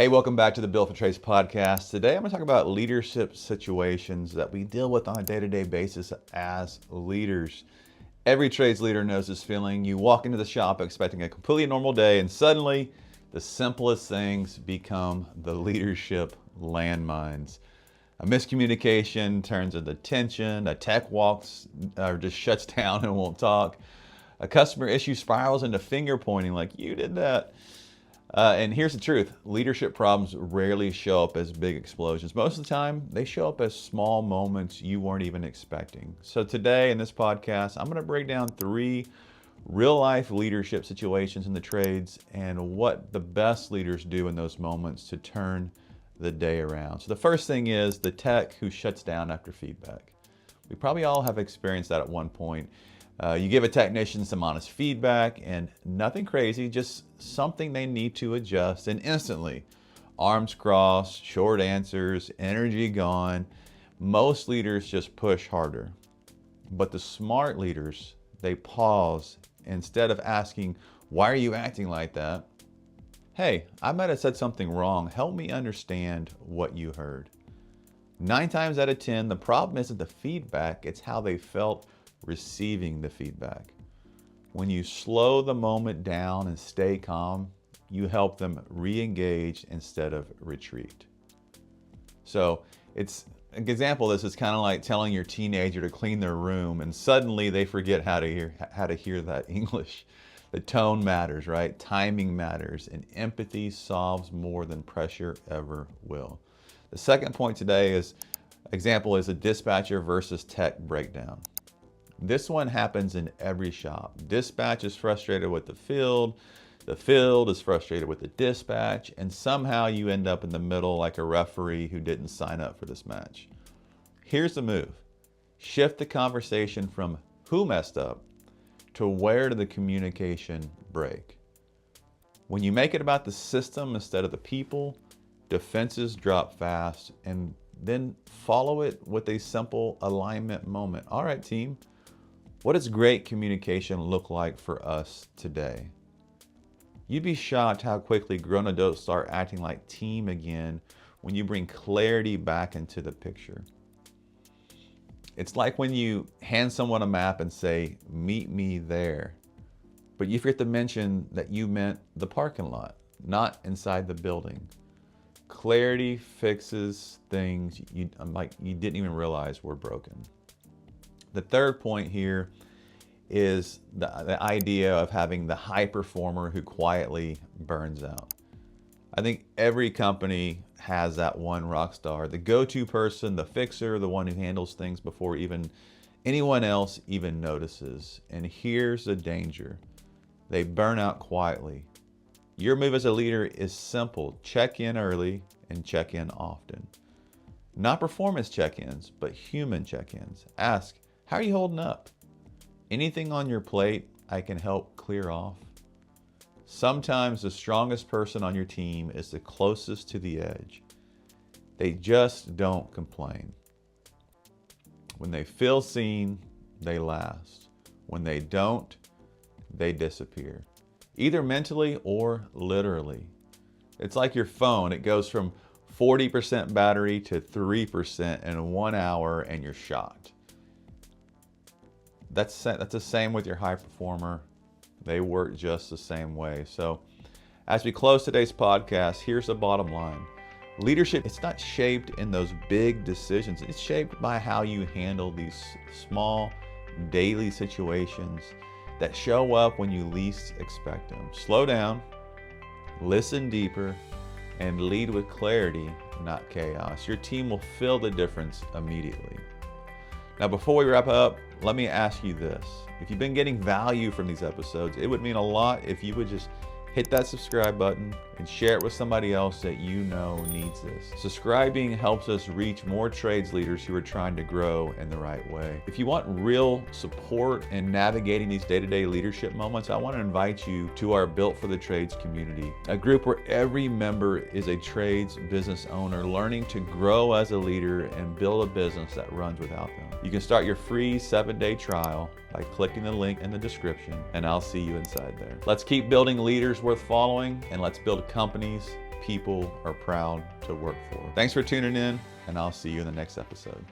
Hey, welcome back to the Built for Trades podcast. Today I'm going to talk about leadership situations that we deal with on a day-to-day basis as leaders. Every trades leader knows this feeling. You walk into the shop expecting a completely normal day, and suddenly the simplest things become the leadership landmines. A miscommunication turns into tension, a tech walks or just shuts down and won't talk. A customer issue spirals into finger pointing like, you did that. And here's the truth, leadership problems rarely show up as big explosions. Most of the time, they show up as small moments you weren't even expecting. So today in this podcast, I'm going to break down 3 real-life leadership situations in the trades and what the best leaders do in those moments to turn the day around. So the first thing is the tech who shuts down after feedback. We probably all have experienced that at one point. You give a technician some honest feedback and nothing crazy, just something they need to adjust, and instantly, arms crossed, short answers, energy gone. Most leaders just push harder. But the smart leaders, they pause. Instead of asking, why are you acting like that? Hey, I might have said something wrong. Help me understand what you heard. 9 times out of 10, the problem isn't the feedback, it's how they felt receiving the feedback. When you slow the moment down and stay calm, you help them re-engage instead of retreat. So it's an example of this is kind of like telling your teenager to clean their room and suddenly they forget how to hear that English. The tone matters, right? Timing matters, and empathy solves more than pressure ever will. The second point today is example is a dispatcher versus tech breakdown. This one happens in every shop. Dispatch is frustrated with the field is frustrated with the dispatch, and somehow you end up in the middle like a referee who didn't sign up for this match. Here's the move. Shift the conversation from who messed up to where did the communication break. When you make it about the system instead of the people, defenses drop fast, and then follow it with a simple alignment moment. All right, team. What does great communication look like for us today? You'd be shocked how quickly grown adults start acting like team again when you bring clarity back into the picture. It's like when you hand someone a map and say, meet me there. But you forget to mention that you meant the parking lot, not inside the building. Clarity fixes things you didn't even realize were broken. The third point here is the idea of having the high performer who quietly burns out. I think every company has that one rock star, the go-to person, the fixer, the one who handles things before even anyone else even notices. And here's the danger. They burn out quietly. Your move as a leader is simple. Check in early and check in often. Not performance check-ins, but human check-ins. Ask, how are you holding up? Anything on your plate I can help clear off? Sometimes the strongest person on your team is the closest to the edge. They just don't complain. When they feel seen, they last. When they don't, they disappear. Either mentally or literally. It's like your phone. It goes from 40% battery to 3% in 1 hour and you're shocked. That's the same with your high performer. They work just the same way. So as we close today's podcast, here's the bottom line. Leadership, it's not shaped in those big decisions. It's shaped by how you handle these small daily situations that show up when you least expect them. Slow down, listen deeper, and lead with clarity, not chaos. Your team will feel the difference immediately. Now, before we wrap up, let me ask you this. If you've been getting value from these episodes, it would mean a lot if you would just hit that subscribe button and share it with somebody else that you know needs this. Subscribing helps us reach more trades leaders who are trying to grow in the right way. If you want real support in navigating these day-to-day leadership moments, I want to invite you to our Built for the Trades community, a group where every member is a trades business owner learning to grow as a leader and build a business that runs without them. You can start your free 7-day trial by clicking the link in the description, and I'll see you inside there. Let's keep building leaders worth following, and let's build companies people are proud to work for. Thanks for tuning in, and I'll see you in the next episode.